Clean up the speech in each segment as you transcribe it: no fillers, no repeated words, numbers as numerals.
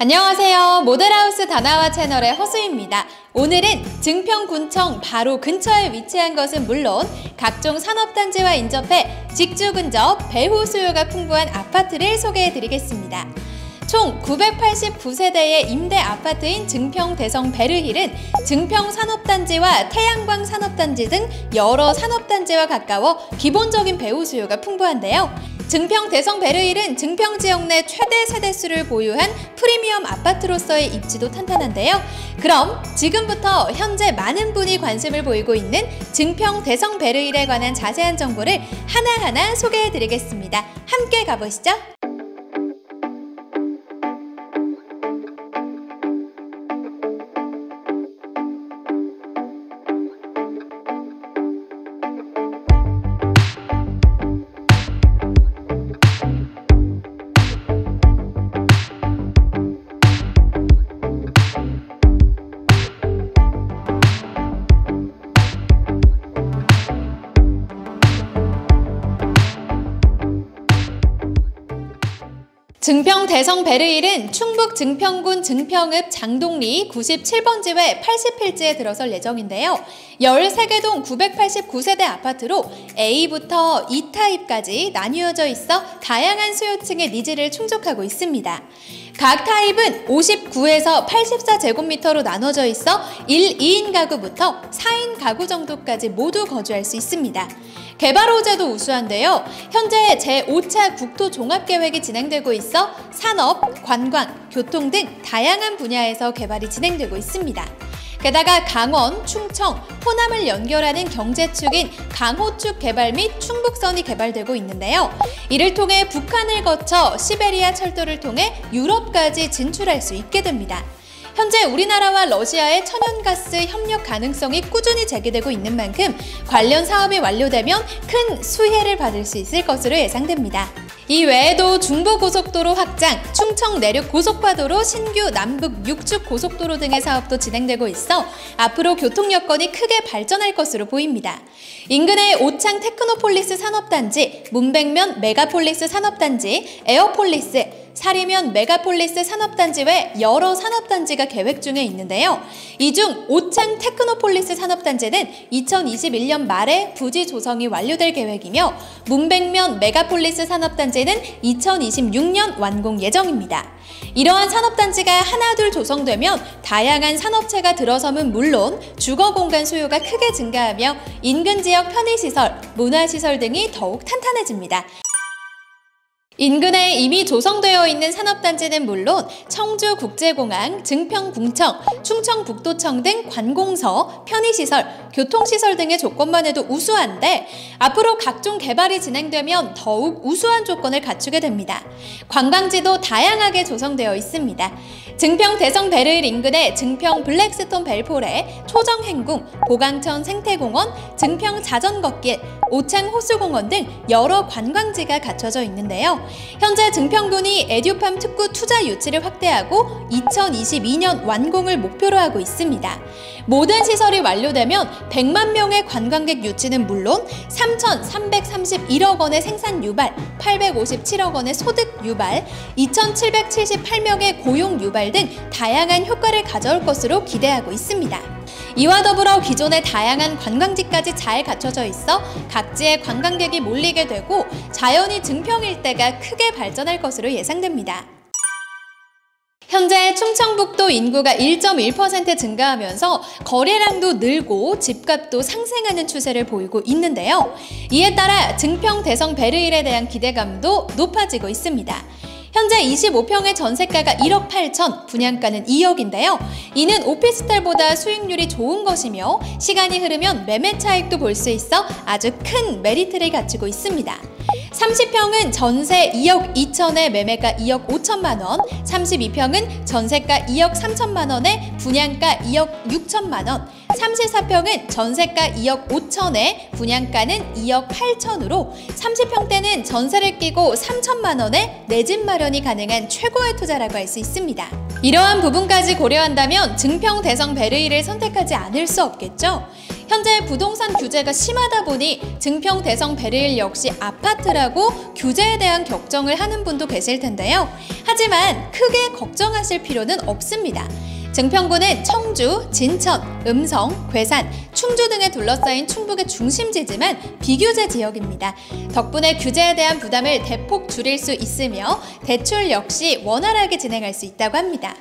안녕하세요. 모델하우스 다나와 채널의 허수입니다. 오늘은 증평군청 바로 근처에 위치한 것은 물론 각종 산업단지와 인접해 직주 근접, 배후 수요가 풍부한 아파트를 소개해드리겠습니다. 총 989세대의 임대 아파트인 증평 대성 베르힐은 증평 산업단지와 태양광 산업단지 등 여러 산업단지와 가까워 기본적인 배후 수요가 풍부한데요. 증평 대성 베르힐은 증평 지역 내 최대 세대수를 보유한 프리미엄 아파트로서의 입지도 탄탄한데요. 그럼 지금부터 현재 많은 분이 관심을 보이고 있는 증평 대성 베르힐에 관한 자세한 정보를 하나하나 소개해드리겠습니다. 함께 가보시죠. 증평 대성 베르힐은 충북 증평군 증평읍 장동리 97번지회 80필지에 들어설 예정인데요. 13개 동 989세대 아파트로 A부터 E타입까지 나뉘어져 있어 다양한 수요층의 니즈를 충족하고 있습니다. 각 타입은 59에서 84제곱미터로 나눠져 있어 1, 2인 가구부터 4인 가구 정도까지 모두 거주할 수 있습니다. 개발 호재도 우수한데요. 현재 제5차 국토종합계획이 진행되고 있어 산업, 관광, 교통 등 다양한 분야에서 개발이 진행되고 있습니다. 게다가 강원, 충청, 호남을 연결하는 경제축인 강호축 개발 및 충북선이 개발되고 있는데요. 이를 통해 북한을 거쳐 시베리아 철도를 통해 유럽까지 진출할 수 있게 됩니다. 현재 우리나라와 러시아의 천연가스 협력 가능성이 꾸준히 제기되고 있는 만큼 관련 사업이 완료되면 큰 수혜를 받을 수 있을 것으로 예상됩니다. 이 외에도 중부고속도로 확장, 충청 내륙 고속화도로 신규 남북 6축 고속도로 등의 사업도 진행되고 있어 앞으로 교통 여건이 크게 발전할 것으로 보입니다. 인근의 오창 테크노폴리스 산업단지, 문백면 메가폴리스 산업단지, 에어폴리스, 사리면 메가폴리스 산업단지 외 여러 산업단지가 계획 중에 있는데요. 이 중 오창 테크노폴리스 산업단지는 2021년 말에 부지 조성이 완료될 계획이며 문백면 메가폴리스 산업단지는 2026년 완공 예정입니다. 이러한 산업단지가 하나둘 조성되면 다양한 산업체가 들어섬은 물론 주거공간 수요가 크게 증가하며 인근 지역 편의시설, 문화시설 등이 더욱 탄탄해집니다. 인근에 이미 조성되어 있는 산업단지는 물론 청주국제공항, 증평군청, 충청북도청 등 관공서, 편의시설, 교통시설 등의 조건만 해도 우수한데 앞으로 각종 개발이 진행되면 더욱 우수한 조건을 갖추게 됩니다. 관광지도 다양하게 조성되어 있습니다. 증평 대성 베르힐 인근의 증평 블랙스톤 벨포레, 초정행궁, 보강천 생태공원, 증평 자전거길, 오창 호수공원 등 여러 관광지가 갖춰져 있는데요. 현재 증평군이 에듀팜 특구 투자 유치를 확대하고 2022년 완공을 목표로 하고 있습니다. 모든 시설이 완료되면 100만 명의 관광객 유치는 물론 3,331억 원의 생산 유발, 857억 원의 소득 유발, 2,778명의 고용 유발 등 다양한 효과를 가져올 것으로 기대하고 있습니다. 이와 더불어 기존의 다양한 관광지까지 잘 갖춰져 있어 각지의 관광객이 몰리게 되고 자연히 증평 일대가 크게 발전할 것으로 예상됩니다. 현재 충청북도 인구가 1.1% 증가하면서 거래량도 늘고 집값도 상승하는 추세를 보이고 있는데요. 이에 따라 증평 대성 베르힐에 대한 기대감도 높아지고 있습니다. 현재 25평의 전세가가 1억 8천, 분양가는 2억인데요. 이는 오피스텔보다 수익률이 좋은 것이며 시간이 흐르면 매매 차익도 볼 수 있어 아주 큰 메리트를 갖추고 있습니다. 30평은 전세 2억 2천에 매매가 2억 5천만 원, 32평은 전세가 2억 3천만 원에 분양가 2억 6천만 원, 34평은 전세가 2억 5천에 분양가는 2억 8천으로 30평대는 전세를 끼고 3천만 원에 내 집 마련이 가능한 최고의 투자라고 할 수 있습니다. 이러한 부분까지 고려한다면 증평 대성 베르힐을 선택하지 않을 수 없겠죠. 현재 부동산 규제가 심하다 보니 증평, 대성, 베르일 역시 아파트라고 규제에 대한 걱정을 하는 분도 계실 텐데요. 하지만 크게 걱정하실 필요는 없습니다. 증평구는 청주, 진천, 음성, 괴산, 충주 등에 둘러싸인 충북의 중심지지만 비규제 지역입니다. 덕분에 규제에 대한 부담을 대폭 줄일 수 있으며 대출 역시 원활하게 진행할 수 있다고 합니다.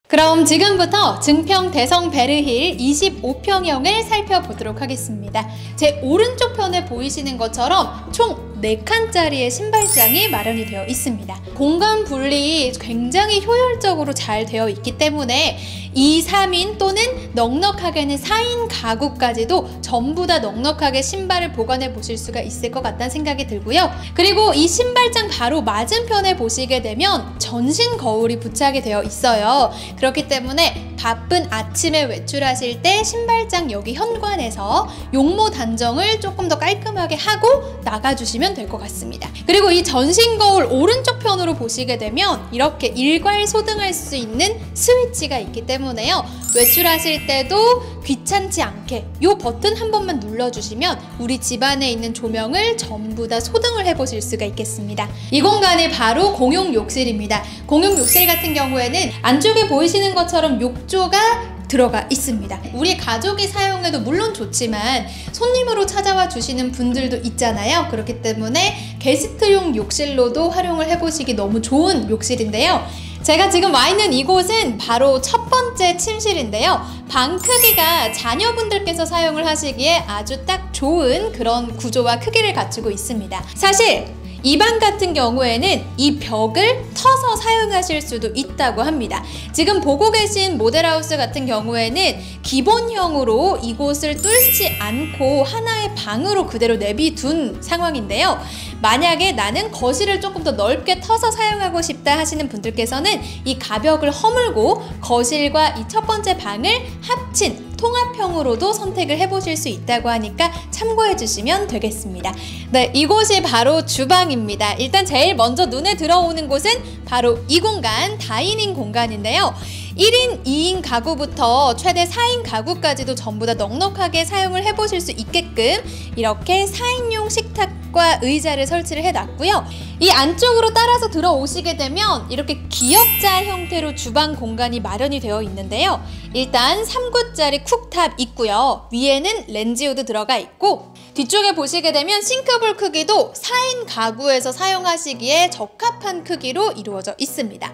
그럼 지금부터 증평, 대성, 베르힐 25평형을 살펴보도록 하겠습니다. 제 오른쪽 편에 보이시는 것처럼 총 4칸짜리의 신발장이 마련이 되어 있습니다. 공간 분리 굉장히 효율적으로 잘 되어 있기 때문에 2, 3인 또는 넉넉하게는 4인 가구까지도 전부 다 넉넉하게 신발을 보관해 보실 수가 있을 것 같다는 생각이 들고요. 그리고 이 신발장 바로 맞은편에 보시게 되면 전신 거울이 부착이 되어 있어요. 그렇기 때문에 바쁜 아침에 외출하실 때 신발장 여기 현관에서 용모 단정을 조금 더 깔끔하게 하고 나가주시면 될 것 같습니다. 그리고 이 전신 거울 오른쪽 편으로 보시게 되면 이렇게 일괄 소등할 수 있는 스위치가 있기 때문에요. 외출하실 때도 귀찮지 않게 이 버튼 한 번만 눌러주시면 우리 집안에 있는 조명을 전부 다 소등을 해보실 수가 있겠습니다. 이 공간이 바로 공용 욕실입니다. 공용 욕실 같은 경우에는 안쪽에 보이시는 것처럼 욕조가 들어가 있습니다. 우리 가족이 사용해도 물론 좋지만 손님으로 찾아와 주시는 분들도 있잖아요. 그렇기 때문에 게스트용 욕실로도 활용을 해보시기 너무 좋은 욕실인데요. 제가 지금 와 있는 이곳은 바로 첫 번째 침실인데요. 방 크기가 자녀분들께서 사용을 하시기에 아주 딱 좋은 그런 구조와 크기를 갖추고 있습니다. 사실 이 방 같은 경우에는 이 벽을 터서 사용하실 수도 있다고 합니다. 지금 보고 계신 모델하우스 같은 경우에는 기본형으로 이곳을 뚫지 않고 하나의 방으로 그대로 내비둔 상황인데요. 만약에 나는 거실을 조금 더 넓게 터서 사용하고 싶다 하시는 분들께서는 이 가벽을 허물고 거실과 이 첫 번째 방을 합친 통합형으로도 선택을 해보실 수 있다고 하니까 참고해 주시면 되겠습니다. 네, 이곳이 바로 주방입니다. 일단 제일 먼저 눈에 들어오는 곳은 바로 이 공간, 다이닝 공간인데요. 1인, 2인 가구부터 최대 4인 가구까지도 전부 다 넉넉하게 사용을 해보실 수 있게끔 이렇게 4인용 식탁과 의자를 설치를 해놨고요. 이 안쪽으로 따라서 들어오시게 되면 이렇게 기역자 형태로 주방 공간이 마련이 되어 있는데요. 일단 3구짜리 쿡탑 있고요. 위에는 렌지우드 들어가 있고 뒤쪽에 보시게 되면 싱크볼 크기도 4인 가구에서 사용하시기에 적합한 크기로 이루어져 있습니다.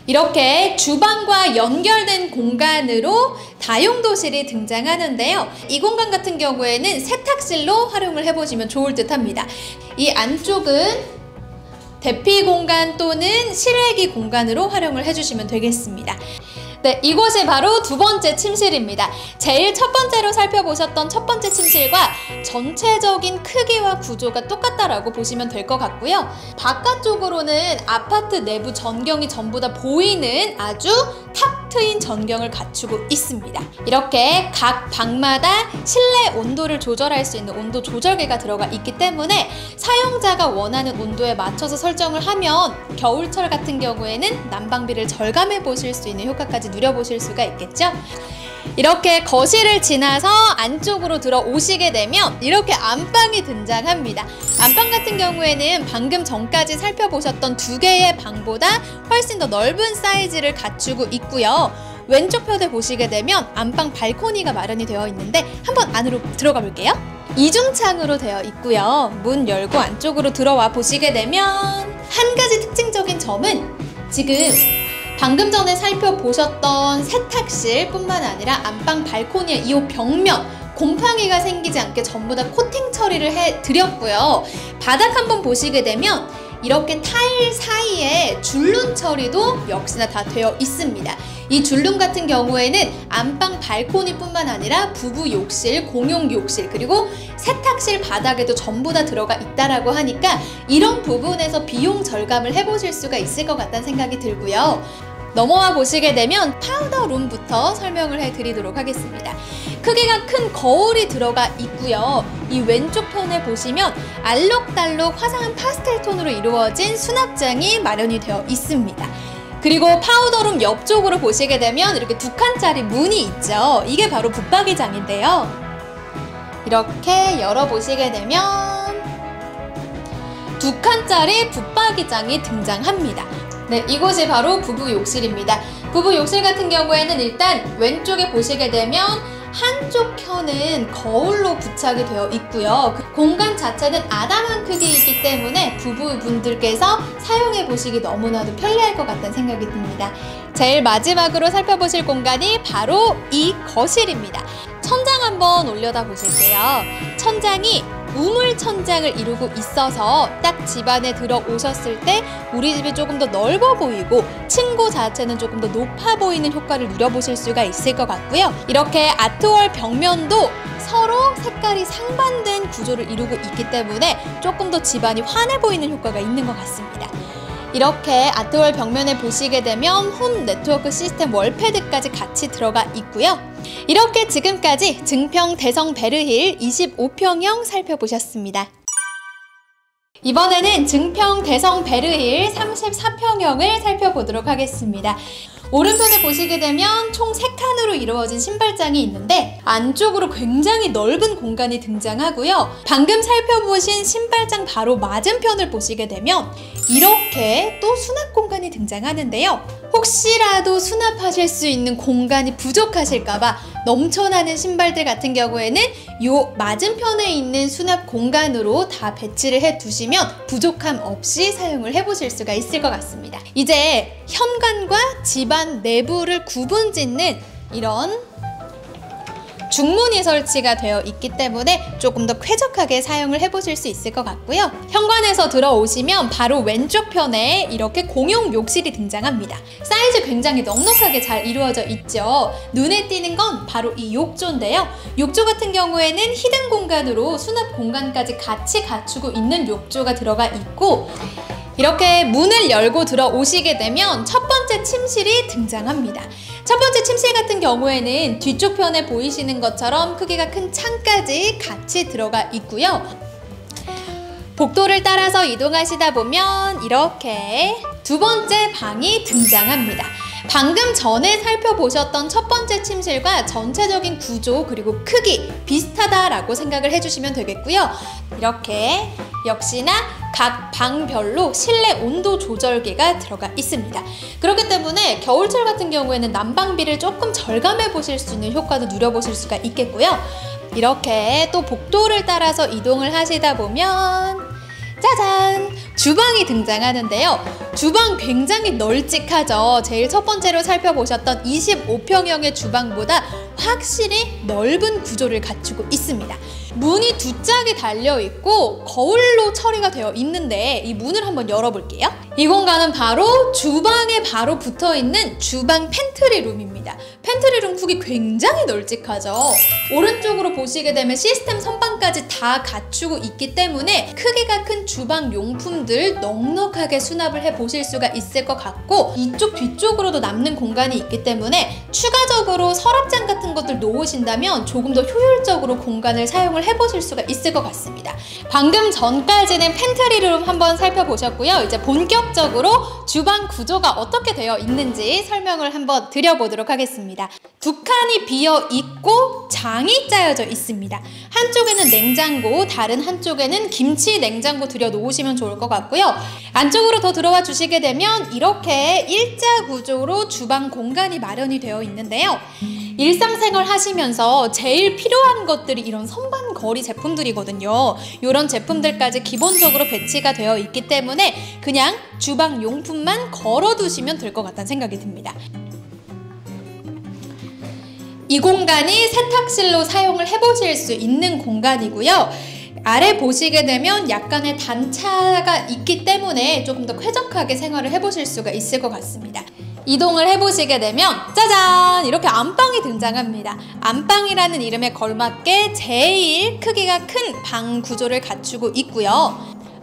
이렇게 주방과 연결된 공간으로 다용도실이 등장하는데요. 이 공간 같은 경우에는 세탁실로 활용을 해보시면 좋을 듯 합니다. 이 안쪽은 대피 공간 또는 실외기 공간으로 활용을 해주시면 되겠습니다. 네, 이곳이 바로 두 번째 침실입니다. 제일 첫 번째로 살펴보셨던 첫 번째 침실과 전체적인 크기와 구조가 똑같다라고 보시면 될 것 같고요. 바깥쪽으로는 아파트 내부 전경이 전부 다 보이는 아주 탁 트인 전경을 갖추고 있습니다. 이렇게 각 방마다 실내 온도를 조절할 수 있는 온도 조절기가 들어가 있기 때문에 사용자가 원하는 온도에 맞춰서 설정을 하면 겨울철 같은 경우에는 난방비를 절감해 보실 수 있는 효과까지 누려보실 수가 있겠죠. 이렇게 거실을 지나서 안쪽으로 들어오시게 되면 이렇게 안방이 등장합니다. 안방 같은 경우에는 방금 전까지 살펴보셨던 두 개의 방보다 훨씬 더 넓은 사이즈를 갖추고 있고요. 왼쪽 편에 보시게 되면 안방 발코니가 마련이 되어 있는데 한번 안으로 들어가 볼게요. 이중창으로 되어 있고요. 문 열고 안쪽으로 들어와 보시게 되면 한 가지 특징적인 점은 지금 방금 전에 살펴보셨던 세탁실 뿐만 아니라 안방 발코니의 이 벽면 곰팡이가 생기지 않게 전부 다 코팅 처리를 해드렸고요. 바닥 한번 보시게 되면 이렇게 타일 사이에 줄눈 처리도 역시나 다 되어 있습니다. 이 줄눈 같은 경우에는 안방 발코니뿐만 아니라 부부 욕실, 공용 욕실, 그리고 세탁실 바닥에도 전부 다 들어가 있다라고 하니까 이런 부분에서 비용 절감을 해보실 수가 있을 것 같다는 생각이 들고요. 넘어와 보시게 되면 파우더 룸부터 설명을 해드리도록 하겠습니다. 크기가 큰 거울이 들어가 있고요. 이 왼쪽 편에 보시면 알록달록 화사한 파스텔 톤으로 이루어진 수납장이 마련이 되어 있습니다. 그리고 파우더룸 옆쪽으로 보시게 되면 이렇게 2칸짜리 문이 있죠. 이게 바로 붙박이장인데요. 이렇게 열어보시게 되면 2칸짜리 붙박이장이 등장합니다. 네, 이곳이 바로 부부 욕실입니다. 부부 욕실 같은 경우에는 일단 왼쪽에 보시게 되면 한쪽 편은 거울로 부착이 되어 있고요. 그 공간 자체는 아담한 크기이기 때문에 부부분들께서 사용해 보시기 너무나도 편리할 것 같다는 생각이 듭니다. 제일 마지막으로 살펴보실 공간이 바로 이 거실입니다. 천장 한번 올려다 보실게요. 천장이 우물 천장을 이루고 있어서 딱 집 안에 들어오셨을 때 우리 집이 조금 더 넓어 보이고 층고 자체는 조금 더 높아 보이는 효과를 누려보실 수가 있을 것 같고요. 이렇게 아트월 벽면도 서로 색깔이 상반된 구조를 이루고 있기 때문에 조금 더 집안이 환해 보이는 효과가 있는 것 같습니다. 이렇게 아트월 벽면에 보시게 되면 홈 네트워크 시스템 월패드까지 같이 들어가 있고요. 이렇게 지금까지 증평 대성 베르힐 25평형 살펴보셨습니다. 이번에는 증평 대성 베르힐 34평형을 살펴보도록 하겠습니다. 오른편에 보시게 되면 총 3칸으로 이루어진 신발장이 있는데 안쪽으로 굉장히 넓은 공간이 등장하고요. 방금 살펴보신 신발장 바로 맞은편을 보시게 되면 이렇게 또 수납 공간이 등장하는데요. 혹시라도 수납하실 수 있는 공간이 부족하실까봐 넘쳐나는 신발들 같은 경우에는 이 맞은편에 있는 수납 공간으로 다 배치를 해 두시면 부족함 없이 사용을 해보실 수가 있을 것 같습니다. 이제 현관과 집안 내부를 구분짓는 이런 중문이 설치가 되어 있기 때문에 조금 더 쾌적하게 사용을 해보실 수 있을 것 같고요. 현관에서 들어오시면 바로 왼쪽 편에 이렇게 공용 욕실이 등장합니다. 사이즈 굉장히 넉넉하게 잘 이루어져 있죠. 눈에 띄는 건 바로 이 욕조인데요. 욕조 같은 경우에는 히든 공간으로 수납 공간까지 같이 갖추고 있는 욕조가 들어가 있고 이렇게 문을 열고 들어오시게 되면 첫 번째 침실이 등장합니다. 첫 번째 침실 같은 경우에는 뒤쪽 편에 보이시는 것처럼 크기가 큰 창까지 같이 들어가 있고요. 복도를 따라서 이동하시다 보면 이렇게 두 번째 방이 등장합니다. 방금 전에 살펴보셨던 첫 번째 침실과 전체적인 구조 그리고 크기 비슷하다라고 생각을 해주시면 되겠고요. 이렇게 역시나 각 방별로 실내 온도 조절기가 들어가 있습니다. 그렇기 때문에 겨울철 같은 경우에는 난방비를 조금 절감해 보실 수 있는 효과도 누려보실 수가 있겠고요. 이렇게 또 복도를 따라서 이동을 하시다 보면 짜잔! 주방이 등장하는데요. 주방 굉장히 널찍하죠. 제일 첫 번째로 살펴보셨던 25평형의 주방보다 확실히 넓은 구조를 갖추고 있습니다. 문이 두 짝이 달려있고 거울로 처리가 되어 있는데 이 문을 한번 열어볼게요. 이 공간은 바로 주방에 바로 붙어있는 주방 팬트리룸입니다. 팬트리룸 크기 굉장히 널찍하죠. 오른쪽으로 보시게 되면 시스템 선반까지 다 갖추고 있기 때문에 크기가 큰 주방 용품들 넉넉하게 수납을 해보실 수가 있을 것 같고 이쪽 뒤쪽으로도 남는 공간이 있기 때문에 추가적으로 서랍장 같은 것들 놓으신다면 조금 더 효율적으로 공간을 사용을 해보실 수가 있을 것 같습니다. 방금 전까지는 팬트리룸 한번 살펴보셨고요. 이제 본격적으로 주방 구조가 어떻게 되어 있는지 설명을 한번 드려보도록 하겠습니다. 두 칸이 비어 있고 장이 짜여져 있습니다. 한쪽에는 냉장고, 다른 한쪽에는 김치 냉장고 들여 놓으시면 좋을 것 같고요. 안쪽으로 더 들어와 주시게 되면 이렇게 일자 구조로 주방 공간이 마련이 되어 있는데요. 일상생활 하시면서 제일 필요한 것들이 이런 선반 거리 제품들이거든요. 이런 제품들까지 기본적으로 배치가 되어 있기 때문에 그냥 주방 용품만 걸어두시면 될 것 같다는 생각이 듭니다. 이 공간이 세탁실로 사용을 해보실 수 있는 공간이고요. 아래 보시게 되면 약간의 단차가 있기 때문에 조금 더 쾌적하게 생활을 해보실 수가 있을 것 같습니다. 이동을 해보시게 되면 짜잔! 이렇게 안방이 등장합니다. 안방이라는 이름에 걸맞게 제일 크기가 큰 방 구조를 갖추고 있고요.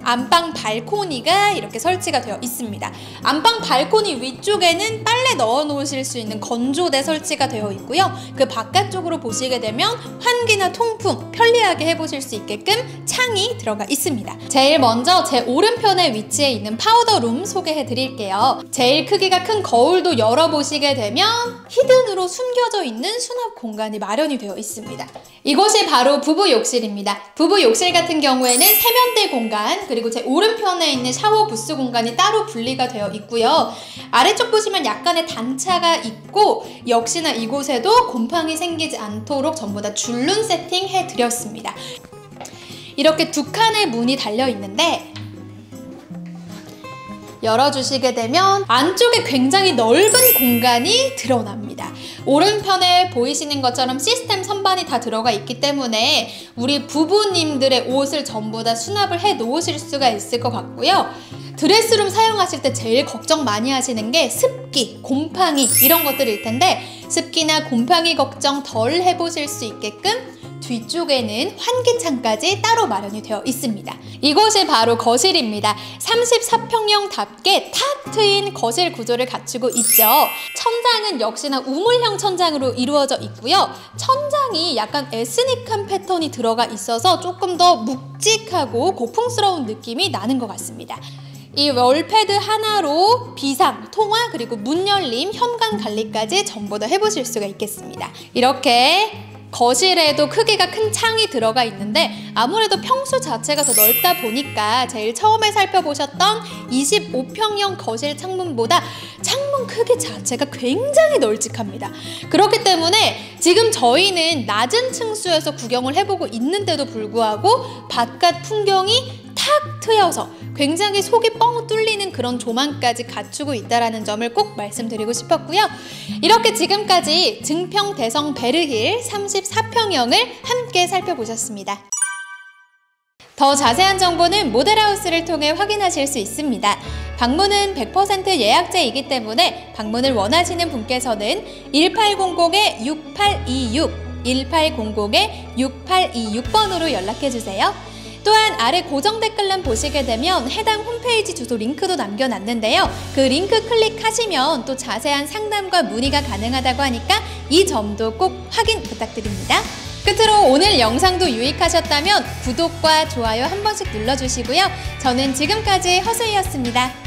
안방 발코니가 이렇게 설치가 되어 있습니다. 안방 발코니 위쪽에는 빨래 넣어 놓으실 수 있는 건조대 설치가 되어 있고요. 그 바깥쪽으로 보시게 되면 환기나 통풍 편리하게 해보실 수 있게끔 창이 들어가 있습니다. 제일 먼저 제 오른편에 위치해 있는 파우더룸 소개해 드릴게요. 제일 크기가 큰 거울도 열어보시게 되면 히든으로 숨겨져 있는 수납 공간이 마련이 되어 있습니다. 이곳이 바로 부부 욕실입니다. 부부 욕실 같은 경우에는 세면대 공간, 그리고 제 오른편에 있는 샤워 부스 공간이 따로 분리가 되어 있고요. 아래쪽 보시면 약간의 단차가 있고 역시나 이곳에도 곰팡이 생기지 않도록 전부 다 줄눈 세팅해 드렸습니다. 이렇게 두 칸의 문이 달려 있는데 열어주시게 되면 안쪽에 굉장히 넓은 공간이 드러납니다. 오른편에 보이시는 것처럼 시스템 선반이 다 들어가 있기 때문에 우리 부부님들의 옷을 전부 다 수납을 해 놓으실 수가 있을 것 같고요. 드레스룸 사용하실 때 제일 걱정 많이 하시는 게 습기, 곰팡이 이런 것들일 텐데 습기나 곰팡이 걱정 덜 해보실 수 있게끔 뒤쪽에는 환기창까지 따로 마련이 되어 있습니다. 이곳이 바로 거실입니다. 34평형답게 탁 트인 거실 구조를 갖추고 있죠. 천장은 역시나 우물형 천장으로 이루어져 있고요. 천장이 약간 에스닉한 패턴이 들어가 있어서 조금 더 묵직하고 고풍스러운 느낌이 나는 것 같습니다. 이 월패드 하나로 비상, 통화, 그리고 문 열림, 현관 관리까지 전부 다 해보실 수가 있겠습니다. 이렇게 거실에도 크기가 큰 창이 들어가 있는데 아무래도 평수 자체가 더 넓다 보니까 제일 처음에 살펴보셨던 25평형 거실 창문보다 창문 크기 자체가 굉장히 널찍합니다. 그렇기 때문에 지금 저희는 낮은 층수에서 구경을 해보고 있는데도 불구하고 바깥 풍경이 탁 트여서 굉장히 속이 뻥 뚫리는 그런 조망까지 갖추고 있다는 점을 꼭 말씀드리고 싶었고요. 이렇게 지금까지 증평 대성 베르힐 34평형을 함께 살펴보셨습니다. 더 자세한 정보는 모델하우스를 통해 확인하실 수 있습니다. 방문은 100% 예약제이기 때문에 방문을 원하시는 분께서는 1800-6826, 1800-6826번으로 연락해주세요. 또한 아래 고정 댓글란 보시게 되면 해당 홈페이지 주소 링크도 남겨놨는데요. 그 링크 클릭하시면 또 자세한 상담과 문의가 가능하다고 하니까 이 점도 꼭 확인 부탁드립니다. 끝으로 오늘 영상도 유익하셨다면 구독과 좋아요 한 번씩 눌러주시고요. 저는 지금까지 허수희였습니다.